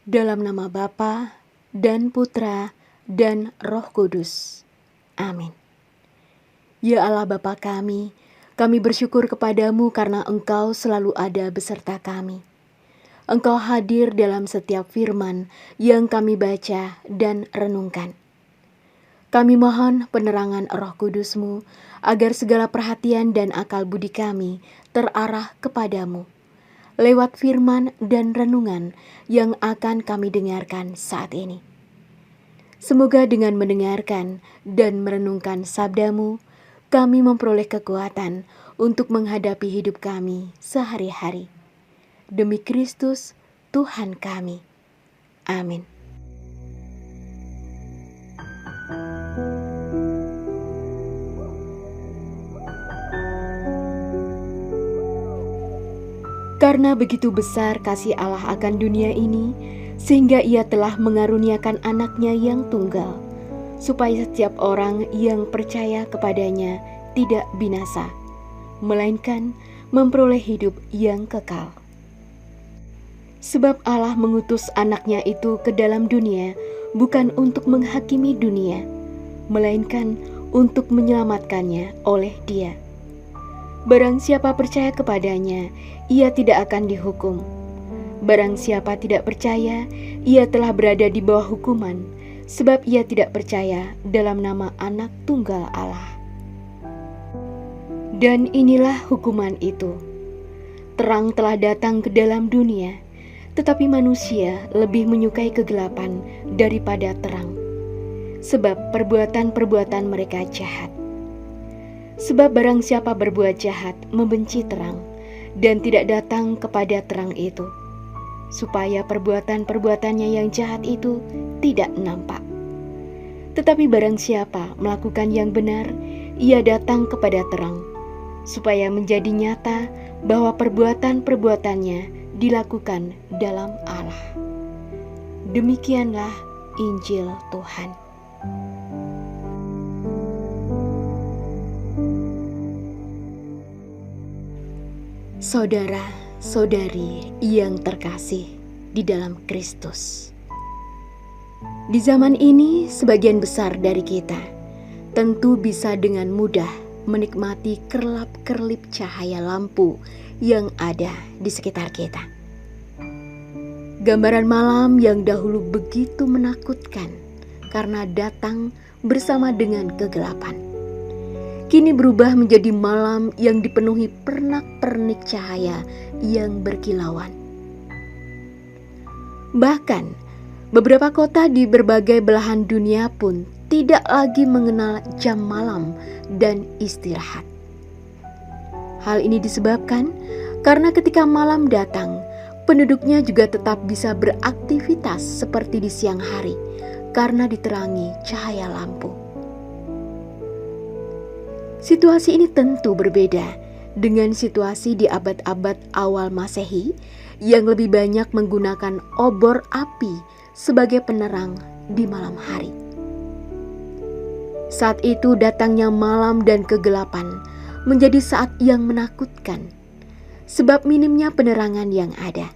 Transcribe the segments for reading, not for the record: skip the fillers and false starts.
Dalam nama Bapa dan Putra dan Roh Kudus. Amin. Ya Allah Bapa kami bersyukur kepadamu karena Engkau selalu ada beserta kami. Engkau hadir dalam setiap firman yang kami baca dan renungkan. Kami mohon penerangan Roh Kudus-Mu agar segala perhatian dan akal budi kami terarah kepadamu lewat firman dan renungan yang akan kami dengarkan saat ini. Semoga dengan mendengarkan dan merenungkan sabda-Mu, kami memperoleh kekuatan untuk menghadapi hidup kami sehari-hari. Demi Kristus, Tuhan kami. Amin. Karena begitu besar kasih Allah akan dunia ini, sehingga Ia telah mengaruniakan anaknya yang tunggal, supaya setiap orang yang percaya kepadanya tidak binasa, melainkan memperoleh hidup yang kekal. Sebab Allah mengutus anaknya itu ke dalam dunia, bukan untuk menghakimi dunia, melainkan untuk menyelamatkannya oleh Dia. Barang siapa percaya kepadanya, ia tidak akan dihukum. Barang siapa tidak percaya, ia telah berada di bawah hukuman, sebab ia tidak percaya dalam nama Anak Tunggal Allah. Dan inilah hukuman itu. Terang telah datang ke dalam dunia, tetapi manusia lebih menyukai kegelapan daripada terang, sebab perbuatan-perbuatan mereka jahat. Sebab barang siapa berbuat jahat membenci terang dan tidak datang kepada terang itu, supaya perbuatan-perbuatannya yang jahat itu tidak nampak. Tetapi barang siapa melakukan yang benar, ia datang kepada terang, supaya menjadi nyata bahwa perbuatan-perbuatannya dilakukan dalam Allah. Demikianlah Injil Tuhan. Saudara-saudari yang terkasih di dalam Kristus. Di zaman ini, sebagian besar dari kita tentu bisa dengan mudah menikmati kerlap-kerlip cahaya lampu yang ada di sekitar kita. Gambaran malam yang dahulu begitu menakutkan karena datang bersama dengan kegelapan, kini berubah menjadi malam yang dipenuhi pernak-pernik cahaya yang berkilauan. Bahkan, beberapa kota di berbagai belahan dunia pun tidak lagi mengenal jam malam dan istirahat. Hal ini disebabkan karena ketika malam datang, penduduknya juga tetap bisa beraktivitas seperti di siang hari karena diterangi cahaya lampu. Situasi ini tentu berbeda dengan situasi di abad-abad awal Masehi yang lebih banyak menggunakan obor api sebagai penerang di malam hari. Saat itu datangnya malam dan kegelapan menjadi saat yang menakutkan sebab minimnya penerangan yang ada.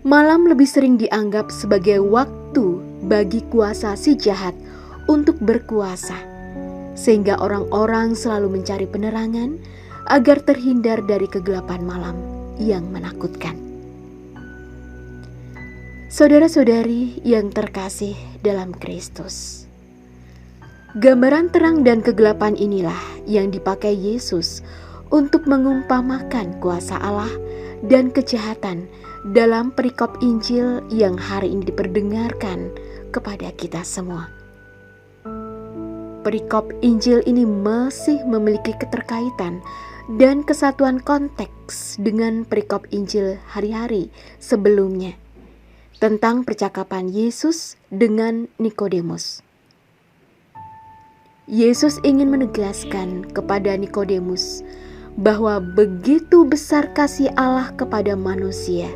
Malam lebih sering dianggap sebagai waktu bagi kuasa si jahat untuk berkuasa, sehingga orang-orang selalu mencari penerangan agar terhindar dari kegelapan malam yang menakutkan. Saudara-saudari yang terkasih dalam Kristus, gambaran terang dan kegelapan inilah yang dipakai Yesus untuk mengumpamakan kuasa Allah dan kejahatan dalam perikop Injil yang hari ini diperdengarkan kepada kita semua. Perikop Injil ini masih memiliki keterkaitan dan kesatuan konteks dengan perikop Injil hari-hari sebelumnya tentang percakapan Yesus dengan Nikodemus. Yesus ingin menegaskan kepada Nikodemus bahwa begitu besar kasih Allah kepada manusia,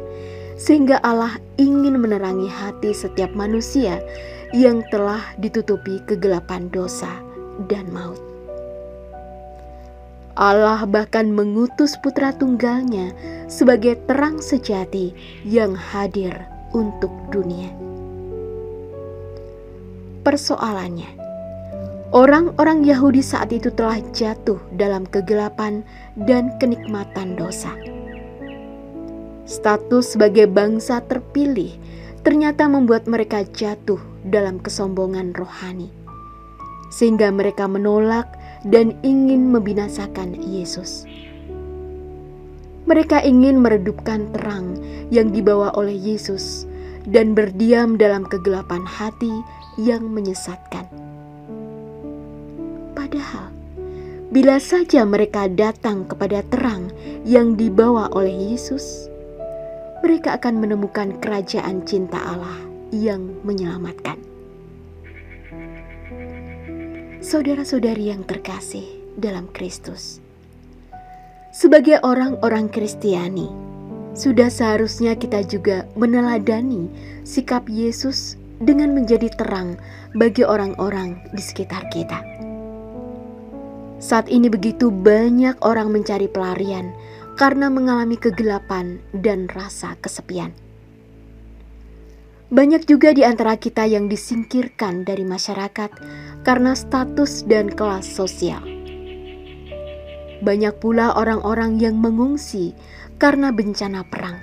sehingga Allah ingin menerangi hati setiap manusia yang telah ditutupi kegelapan dosa dan maut. Allah bahkan mengutus Putra Tunggalnya sebagai terang sejati yang hadir untuk dunia. Persoalannya, orang-orang Yahudi saat itu telah jatuh dalam kegelapan dan kenikmatan dosa. Status sebagai bangsa terpilih ternyata membuat mereka jatuh dalam kesombongan rohani, sehingga mereka menolak dan ingin membinasakan Yesus. Mereka ingin meredupkan terang yang dibawa oleh Yesus dan berdiam dalam kegelapan hati yang menyesatkan. Padahal, bila saja mereka datang kepada terang yang dibawa oleh Yesus, mereka akan menemukan kerajaan cinta Allah yang menyelamatkan. Saudara-saudari yang terkasih dalam Kristus, sebagai orang-orang Kristiani, sudah seharusnya kita juga meneladani sikap Yesus dengan menjadi terang bagi orang-orang di sekitar kita. Saat ini begitu banyak orang mencari pelarian karena mengalami kegelapan dan rasa kesepian. Banyak juga di antara kita yang disingkirkan dari masyarakat karena status dan kelas sosial. Banyak pula orang-orang yang mengungsi karena bencana perang.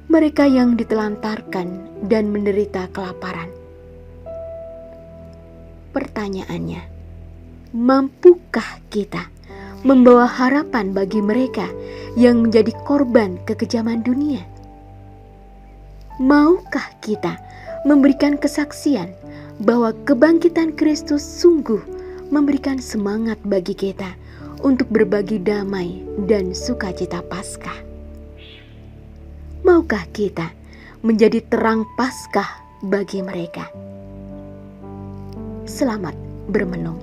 Mereka yang ditelantarkan dan menderita kelaparan. Pertanyaannya, mampukah kita membawa harapan bagi mereka yang menjadi korban kekejaman dunia? Maukah kita memberikan kesaksian bahwa kebangkitan Kristus sungguh memberikan semangat bagi kita untuk berbagi damai dan sukacita Paskah? Maukah kita menjadi terang Paskah bagi mereka? Selamat bermenung.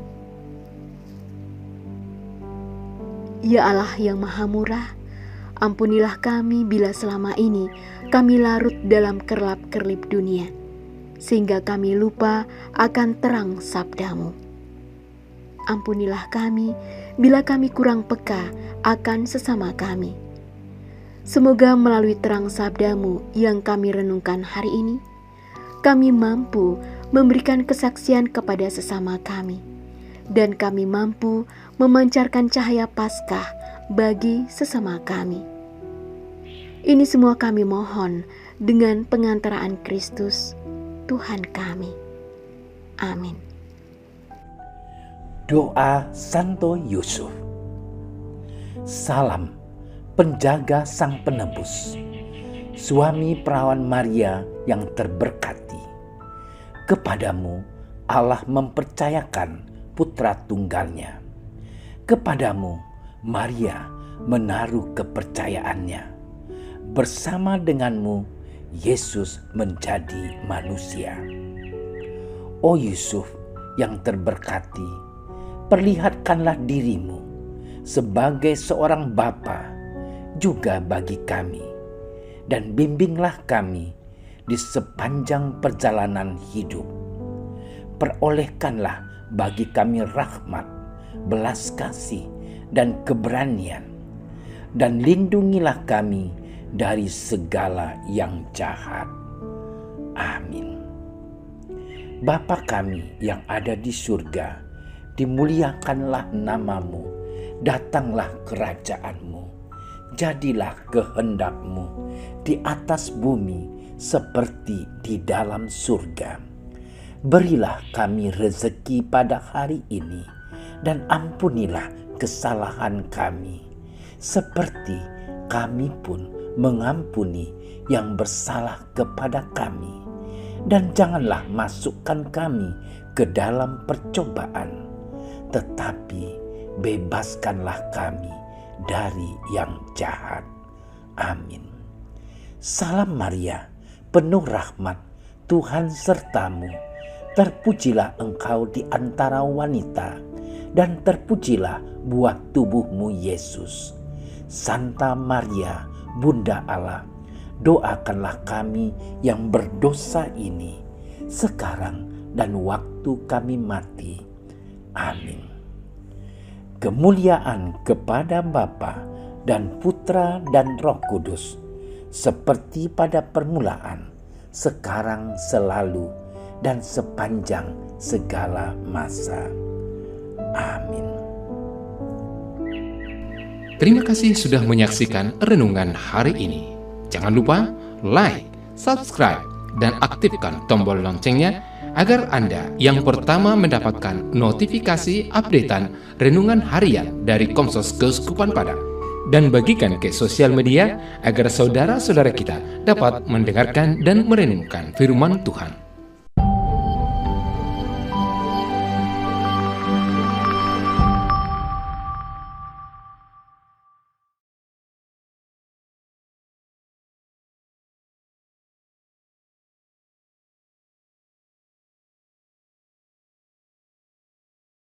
Ya Allah yang Maha Murah, ampunilah kami bila selama ini kami larut dalam kerlap-kerlip dunia, sehingga kami lupa akan terang sabda-Mu. Ampunilah kami bila kami kurang peka akan sesama kami. Semoga melalui terang sabda-Mu yang kami renungkan hari ini, kami mampu memberikan kesaksian kepada sesama kami, dan kami mampu memancarkan cahaya Paskah bagi sesama kami. Ini semua kami mohon dengan pengantaraan Kristus, Tuhan kami. Amin. Doa Santo Yusuf. Salam penjaga Sang Penebus, suami perawan Maria yang terberkati. Kepadamu Allah mempercayakan Putra Tunggalnya. Kepadamu Maria menaruh kepercayaannya. Bersama denganmu Yesus menjadi manusia. O Yusuf yang terberkati, perlihatkanlah dirimu sebagai seorang bapa juga bagi kami, dan bimbinglah kami di sepanjang perjalanan hidup. Perolehkanlah bagi kami rahmat, belas kasih, dan keberanian, dan lindungilah kami dari segala yang jahat. Amin. Bapa kami yang ada di surga, dimuliakanlah nama-Mu, datanglah kerajaan-Mu, jadilah kehendak-Mu di atas bumi seperti di dalam surga. Berilah kami rezeki pada hari ini, dan ampunilah kesalahan kami, seperti kami pun mengampuni yang bersalah kepada kami. Dan janganlah masukkan kami ke dalam percobaan, tetapi bebaskanlah kami dari yang jahat. Amin. Salam Maria, penuh rahmat, Tuhan sertamu. Terpujilah engkau di antara wanita, dan terpujilah buah tubuhmu Yesus. Santa Maria, Bunda Allah, doakanlah kami yang berdosa ini, sekarang dan waktu kami mati. Amin. Kemuliaan kepada Bapa dan Putra dan Roh Kudus, seperti pada permulaan, sekarang, selalu, dan sepanjang segala masa. Amin. Terima kasih sudah menyaksikan renungan hari ini. Jangan lupa like, subscribe, dan aktifkan tombol loncengnya agar Anda yang pertama mendapatkan notifikasi updatean renungan harian dari Komsos Keuskupan Padang. Dan bagikan ke sosial media agar saudara-saudara kita dapat mendengarkan dan merenungkan firman Tuhan.